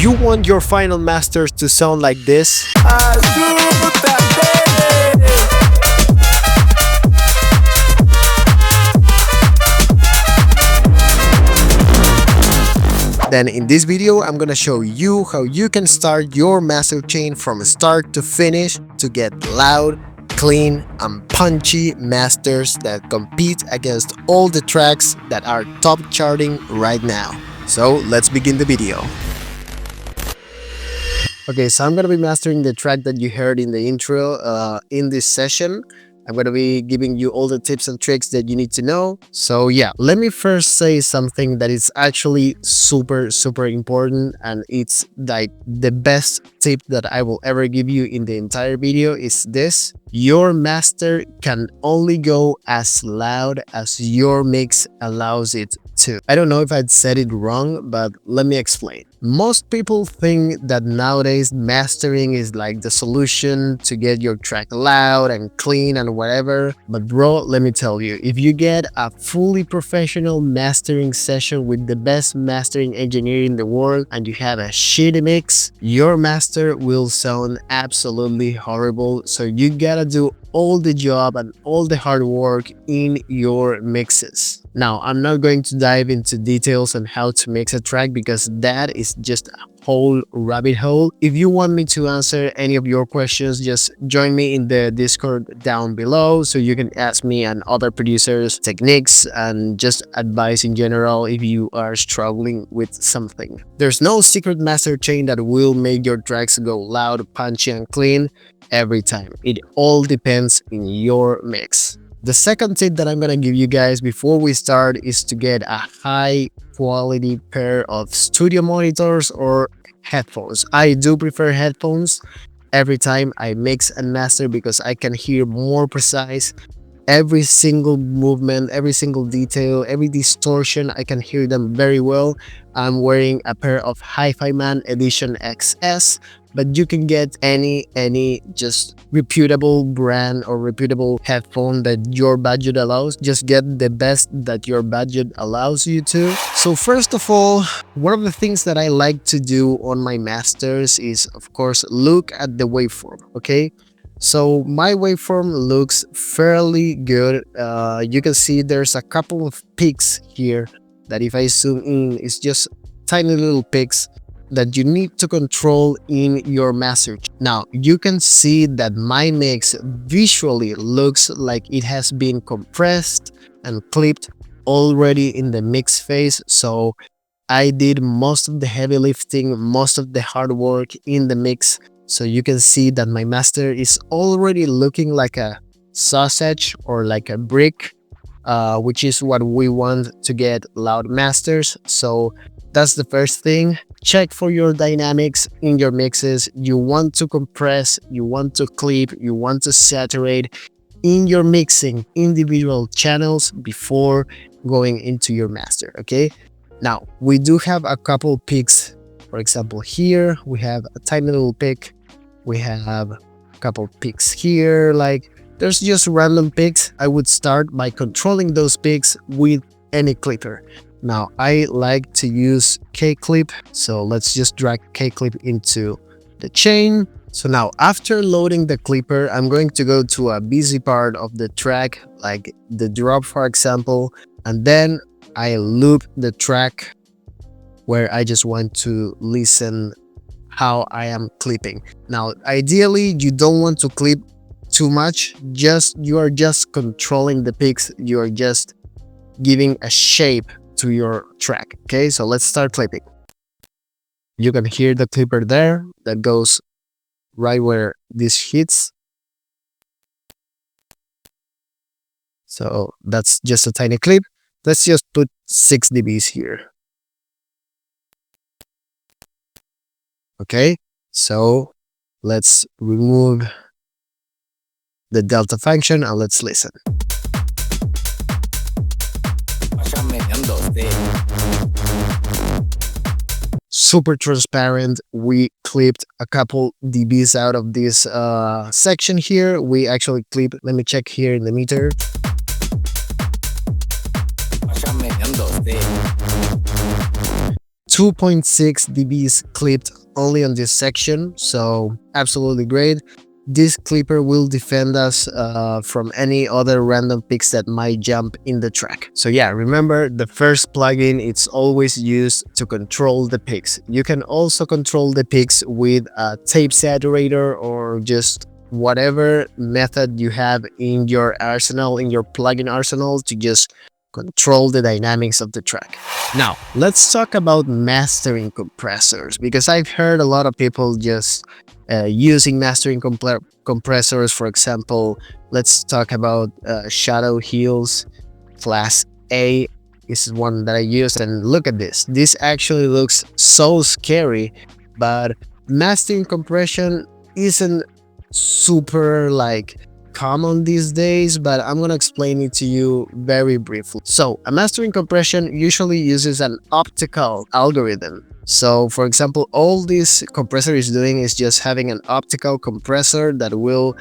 you want your final masters to sound like this, then in this video, I'm gonna show you how you can start your master chain from start to finish to get loud, clean, and punchy masters that compete against all the tracks that are top charting right now. So let's begin the video. Okay, so I'm gonna be mastering the track that you heard in the intro in this session. I'm going to be giving you all the tips and tricks that you need to know. So yeah, let me first say something that is actually super important, and it's like the best tip that I will ever give you in the entire video is this: your master can only go as loud as your mix allows it to. I don't know if I'd said it wrong, but let me explain. Most people think that nowadays mastering is like the solution to get your track loud and clean and whatever. But bro, let me tell you, if you get a fully professional mastering session with the best mastering engineer in the world and you have a shitty mix, your master will sound absolutely horrible. So you gotta do all the job and all the hard work in your mixes. Now, I'm not going to dive into details on how to mix a track because that is just a whole rabbit hole. If you want me to answer any of your questions, just join me in the Discord down below so you can ask me and other producers techniques and just advice in general if you are struggling with something. There's no secret master chain that will make your tracks go loud, punchy, and clean every time. It all depends in your mix. The second tip that I'm gonna give you guys before we start is to get a high quality pair of studio monitors or headphones. I do prefer headphones every time I mix and master because I can hear more precise. Every single movement, every single detail, every distortion, I can hear them very well. I'm wearing a pair of Hi-Fi Man Edition XS, but you can get any just reputable brand or reputable headphone that your budget allows. Just get the best that your budget allows you to. So first of all, one of the things that I like to do on my masters is, of course, look at the waveform, okay? So my waveform looks fairly good. You can see there's a couple of peaks here that if I zoom in, it's just tiny little peaks that you need to control in your master. Now, you can see that my mix visually looks like it has been compressed and clipped already in the mix phase. So I did most of the heavy lifting, most of the hard work in the mix. So you can see that my master is already looking like a sausage or like a brick, which is what we want to get loud masters. So that's the first thing. Check for your dynamics in your mixes. You want to compress, you want to clip, you want to saturate in your mixing individual channels before going into your master, okay? Now, we do have a couple peaks. For example, here we have a tiny little peak. We have a couple peaks here. Like, there's just random peaks. I would start by controlling those peaks with any clipper. Now, I like to use K-clip, so let's just drag K-clip into the chain. So now, after loading the clipper, I'm going to go to a busy part of the track, like the drop, for example, and then I loop the track where I just want to listen how I am clipping. Now, ideally, you don't want to clip too much. You are just controlling the peaks. You are just giving a shape to your track. Okay, so let's start clipping. You can hear the clipper there that goes right where this hits. So that's just a tiny clip. Let's just put 6 dBs here. Okay, so let's remove the delta function and let's listen. Super transparent. We clipped a couple dBs out of this section here. We actually clipped, let me check here in the meter. 2.6 dBs clipped only on this section, so absolutely great. This clipper will defend us from any other random picks that might jump in the track. So yeah, remember the first plugin, it's always used to control the picks. You can also control the picks with a tape saturator or just whatever method you have in your arsenal, in your plugin arsenal, to just control the dynamics of the track. Now, let's talk about mastering compressors, because I've heard a lot of people just using mastering compressors. For example, let's talk about Shadow Heels Class A. This is one that I used, and look at this. This actually looks so scary, but mastering compression isn't super like common these days, but I'm gonna explain it to you very briefly. So a mastering compression usually uses an optical algorithm. So for example, all this compressor is doing is just having an optical compressor that will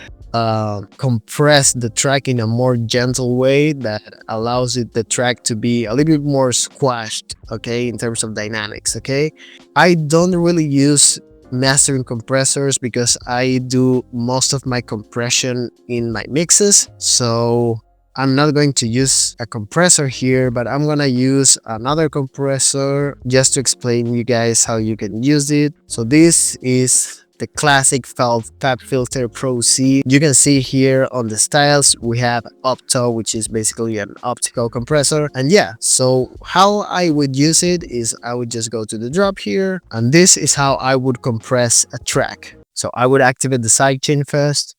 compress the track in a more gentle way that allows the track to be a little bit more squashed, okay, in terms of dynamics. Okay, I don't really use mastering compressors because I do most of my compression in my mixes, so I'm not going to use a compressor here, but I'm gonna use another compressor just to explain you guys how you can use it. So this is the classic FabFilter Pro C. You can see here on the styles we have Opto, which is basically an optical compressor. And yeah, so how I would use it is I would just go to the drop here, and this is how I would compress a track. So I would activate the sidechain first.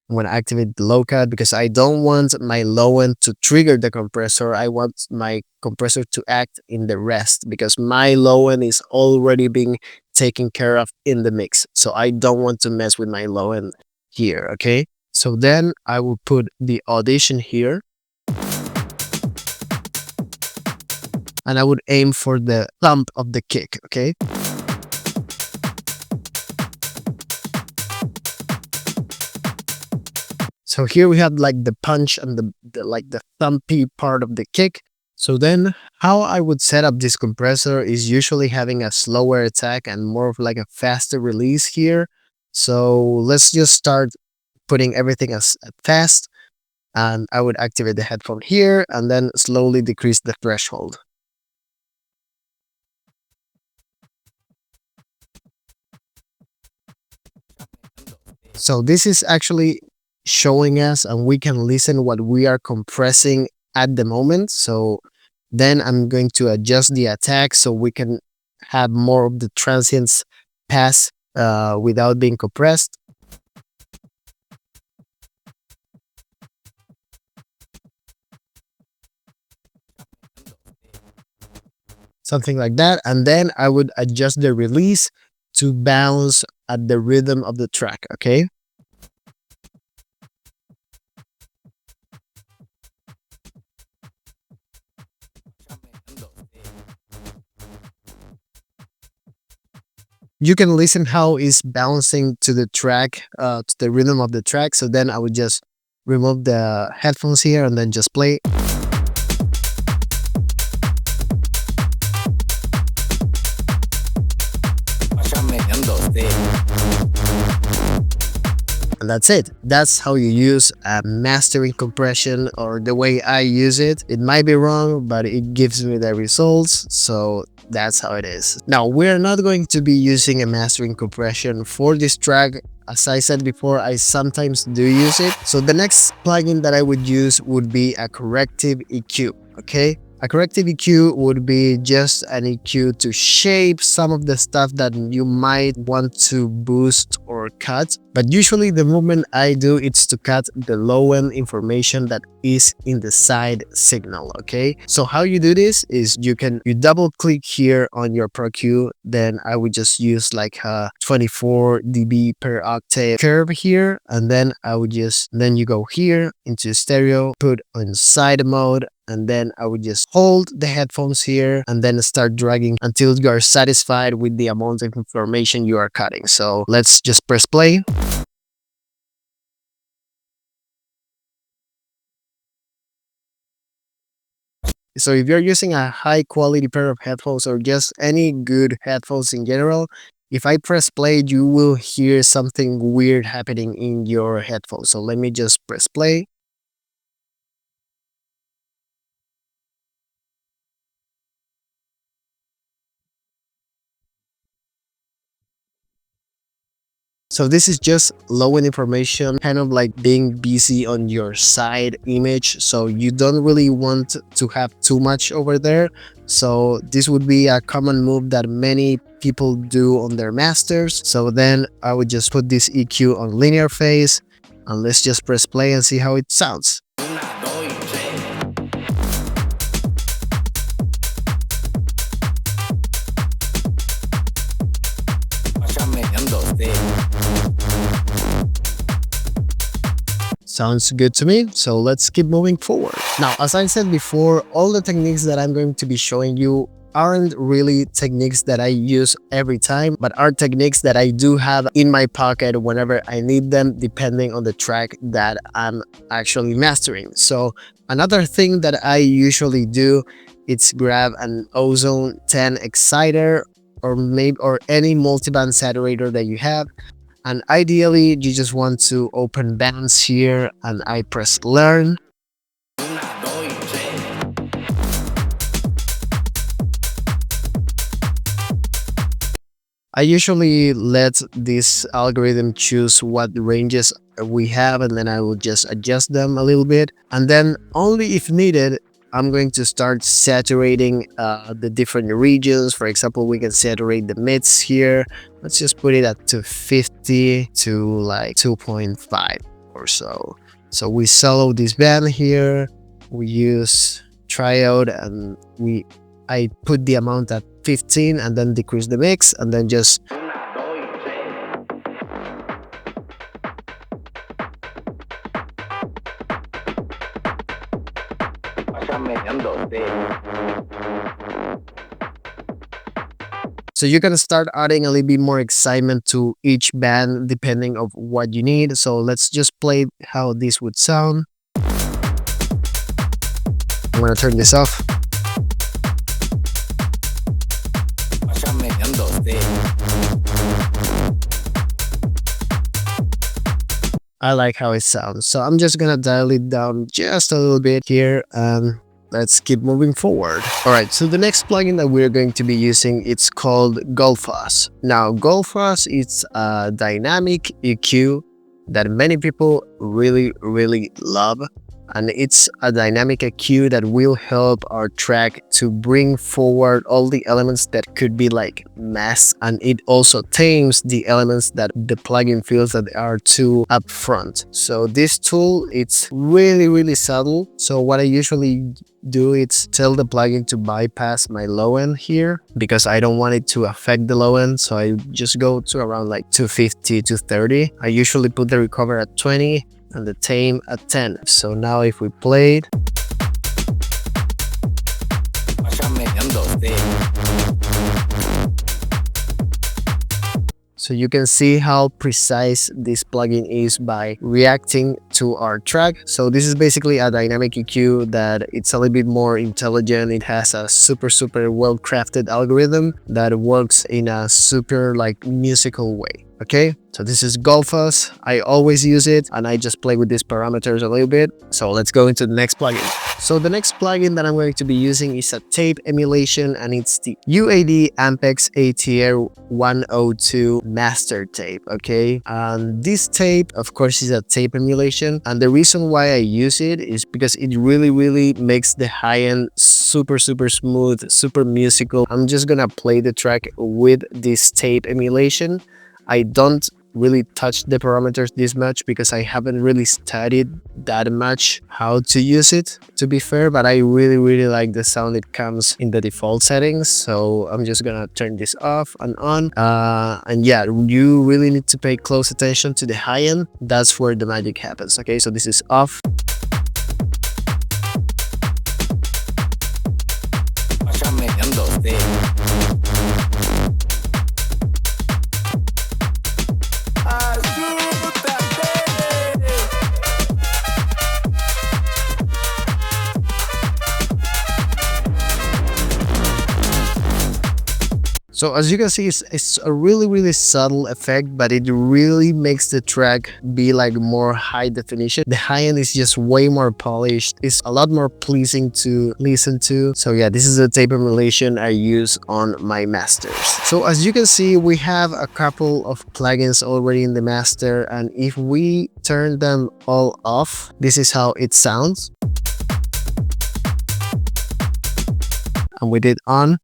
I'm going to activate the low cut because I don't want my low end to trigger the compressor. I want my compressor to act in the rest because my low end is already being taken care of in the mix. So I don't want to mess with my low end here, okay? So then I will put the audition here. And I would aim for the thump of the kick, okay? So here we have like the punch and the thumpy part of the kick. So then how I would set up this compressor is usually having a slower attack and more of like a faster release here. So let's just start putting everything as fast, and I would activate the headphone here and then slowly decrease the threshold. So this is actually showing us, and we can listen what we are compressing at the moment. So then I'm going to adjust the attack so we can have more of the transients pass without being compressed. Something like that. And then I would adjust the release to bounce at the rhythm of the track, okay? You can listen how it's bouncing to the track, to the rhythm of the track. So then I would just remove the headphones here and then just play. And that's it. That's how you use a mastering compression, or the way I use it. It might be wrong, but it gives me the results. So that's how it is. Now, we're not going to be using a mastering compression for this track. As I said before, I sometimes do use it. So the next plugin that I would use would be a Corrective EQ, okay? A Corrective EQ would be just an EQ to shape some of the stuff that you might want to boost or cut. But usually the movement I do is to cut the low end information that is in the side signal, okay? So how you do this is you double click here on your Pro Q, then I would just use like a 24 dB per octave curve here, and then then you go here into stereo, put on side mode, and then I would just hold the headphones here and then start dragging until you are satisfied with the amount of information you are cutting. So let's just press play. So if you're using a high quality pair of headphones or just any good headphones in general, if I press play, you will hear something weird happening in your headphones. So let me just press play. So this is just low end information, kind of like being busy on your side image. So you don't really want to have too much over there. So this would be a common move that many people do on their masters. So then I would just put this EQ on linear phase and let's just press play and see how it sounds. Sounds good to me, so let's keep moving forward. Now, as I said before, all the techniques that I'm going to be showing you aren't really techniques that I use every time, but are techniques that I do have in my pocket whenever I need them, depending on the track that I'm actually mastering. So another thing that I usually do is grab an Ozone 10 exciter or any multiband saturator that you have. And ideally, you just want to open bands here and I press learn. I usually let this algorithm choose what ranges we have and then I will just adjust them a little bit. And then only if needed, I'm going to start saturating the different regions. For example, we can saturate the mids here. Let's just put it at 250 to like 2.5 or so. So we solo this band here. We use triode and I put the amount at 15 and then decrease the mix and then just so you can start adding a little bit more excitement to each band depending of what you need. So let's just play how this would sound. I'm gonna turn this off. I like how it sounds. So I'm just gonna dial it down just a little bit here and let's keep moving forward. Alright, so the next plugin that we're going to be using, it's called Gullfoss. Now, Gullfoss is a dynamic EQ that many people really love. And it's a dynamic EQ that will help our track to bring forward all the elements that could be like masked, and it also tames the elements that the plugin feels that are too upfront. So this tool, it's really subtle. So what I usually do is tell the plugin to bypass my low end here because I don't want it to affect the low end. So I just go to around like 250 to 30. I usually put the recover at 20 and the tame at 10. So now if we play it, so you can see how precise this plugin is by reacting to our track. So this is basically a dynamic EQ that it's a little bit more intelligent. It has a super well crafted algorithm that works in a super like musical way. Okay, so this is Gullfoss. I always use it and I just play with these parameters a little bit. So let's go into the next plugin. So the next plugin that I'm going to be using is a tape emulation, and it's the UAD Ampex ATR 102 master tape. Okay, and this tape of course is a tape emulation, and the reason why I use it is because it really makes the high end super smooth, super musical. I'm just gonna play the track with this tape emulation. I don't really touch the parameters this much because I haven't really studied that much how to use it, to be fair, but I really like the sound it comes in the default settings. So I'm just gonna turn this off and on. And yeah, you really need to pay close attention to the high end. That's where the magic happens. Okay, so this is off. So as you can see, it's a really subtle effect, but it really makes the track be like more high definition. The high end is just way more polished. It's a lot more pleasing to listen to. So yeah, this is the tape emulation I use on my masters. So as you can see, we have a couple of plugins already in the master, and if we turn them all off, this is how it sounds. And with it on,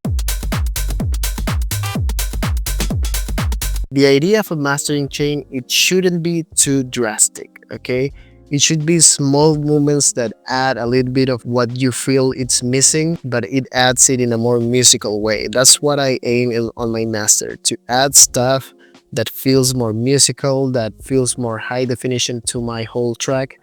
the idea of a mastering chain, it shouldn't be too drastic, okay? It should be small movements that add a little bit of what you feel it's missing, but it adds it in a more musical way. That's what I aim on my master, to add stuff that feels more musical, that feels more high definition to my whole track.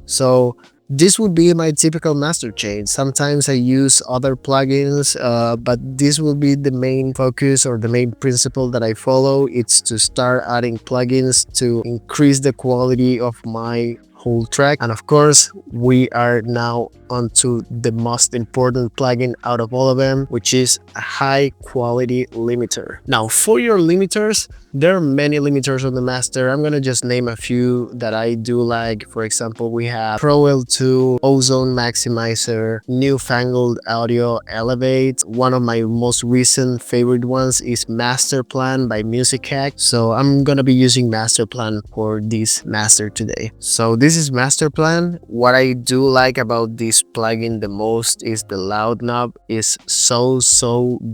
So this would be my typical master chain. Sometimes I use other plugins, but this will be the main focus or the main principle that I follow. It's to start adding plugins to increase the quality of my whole track. And of course, we are now onto the most important plugin out of all of them, which is a high quality limiter. Now, for your limiters, there are many limiters on the master. I'm gonna just name a few that I do like. For example, we have Pro L2, Ozone Maximizer, Newfangled Audio Elevate. One of my most recent favorite ones is Master Plan by Music Hack. So I'm gonna be using Master Plan for this master today. So this is Master Plan. What I do like about this plugin the most is the loud knob is so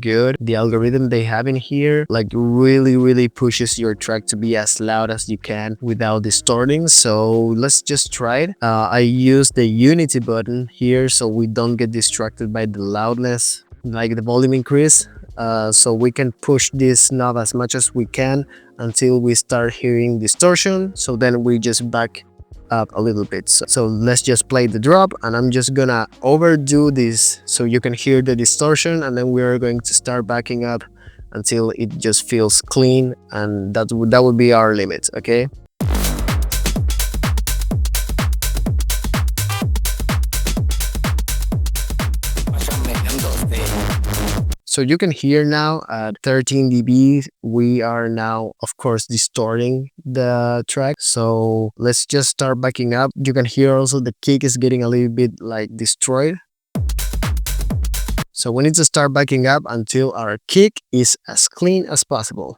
good. The algorithm they have in here like really pushes your track to be as loud as you can without distorting. So let's just try it. I use the unity button here so we don't get distracted by the loudness, like the volume increase. So we can push this knob as much as we can until we start hearing distortion. So then we just back up a little bit. So let's just play the drop, and I'm just gonna overdo this so you can hear the distortion, and then we are going to start backing up until it just feels clean, and that would be our limit, okay? So you can hear now at 13 dB, we are now, of course, distorting the track. So let's just start backing up. You can hear also the kick is getting a little bit like destroyed. So we need to start backing up until our kick is as clean as possible.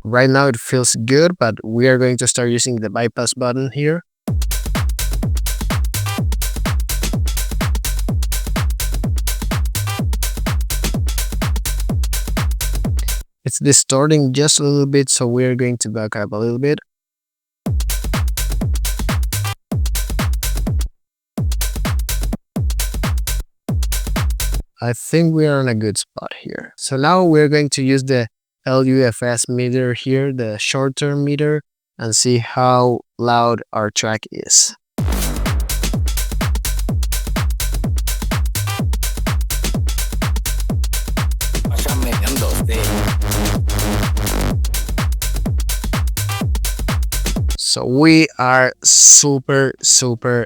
Right now it feels good, but we are going to start using the bypass button here. It's distorting just a little bit, so we're going to back up a little bit. I think we are in a good spot here. So now we're going to use the LUFS meter here, the short-term meter, and see how loud our track is. So we are super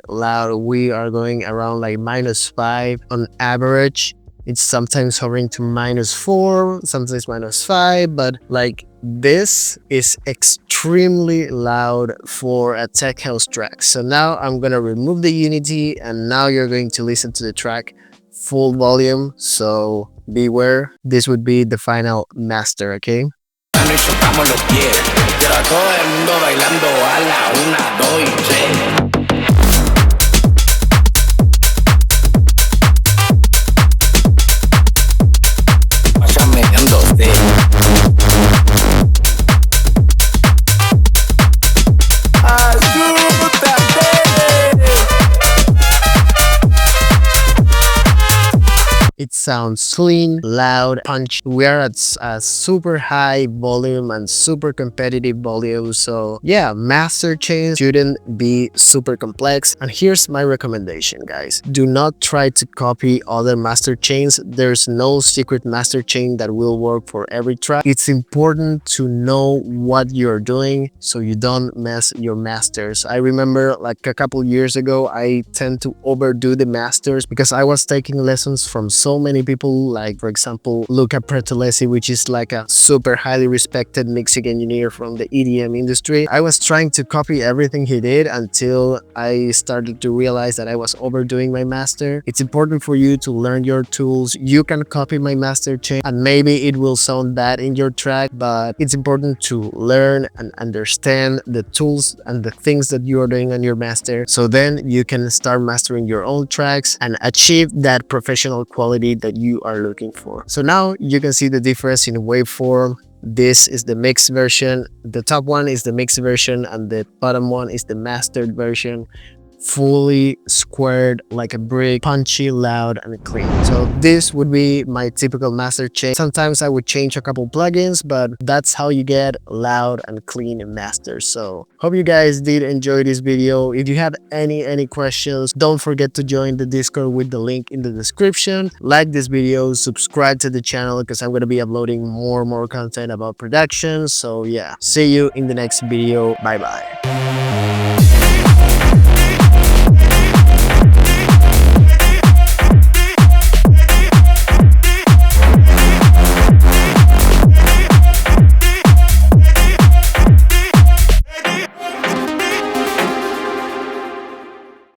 loud. We are going around like -5 on average. It's sometimes hovering to -4, sometimes -5, but like this is extremely loud for a tech house track. So now I'm gonna remove the unity, and now you're going to listen to the track full volume. So beware, this would be the final master, okay? sounds clean, loud, punchy. We are at a super high volume and super competitive volume. So yeah, master chains shouldn't be super complex. And here's my recommendation, guys. Do not try to copy other master chains. There's no secret master chain that will work for every track. It's important to know what you're doing so you don't mess your masters. I remember like a couple years ago, I tend to overdo the masters because I was taking lessons from so many people, like for example Luca Pretolesi, which is like a super highly respected mixing engineer from the EDM industry. I was trying to copy everything he did until I started to realize that I was overdoing my master. It's important for you to learn your tools. You can copy my master chain and maybe it will sound bad in your track, but it's important to learn and understand the tools and the things that you are doing on your master, so then you can start mastering your own tracks and achieve that professional quality that you are looking for. So now you can see the difference in waveform. This is the mixed version. The top one is the mixed version and the bottom one is the mastered version. Fully squared like a brick, punchy, loud, and clean. So this would be my typical master chain. Sometimes I would change a couple plugins, but that's how you get loud and clean masters. So hope you guys did enjoy this video. If you had any questions, don't forget to join the Discord with the link in the description. Like this video, subscribe to the channel because I'm going to be uploading more content about production. So yeah, see you in the next video. Bye bye.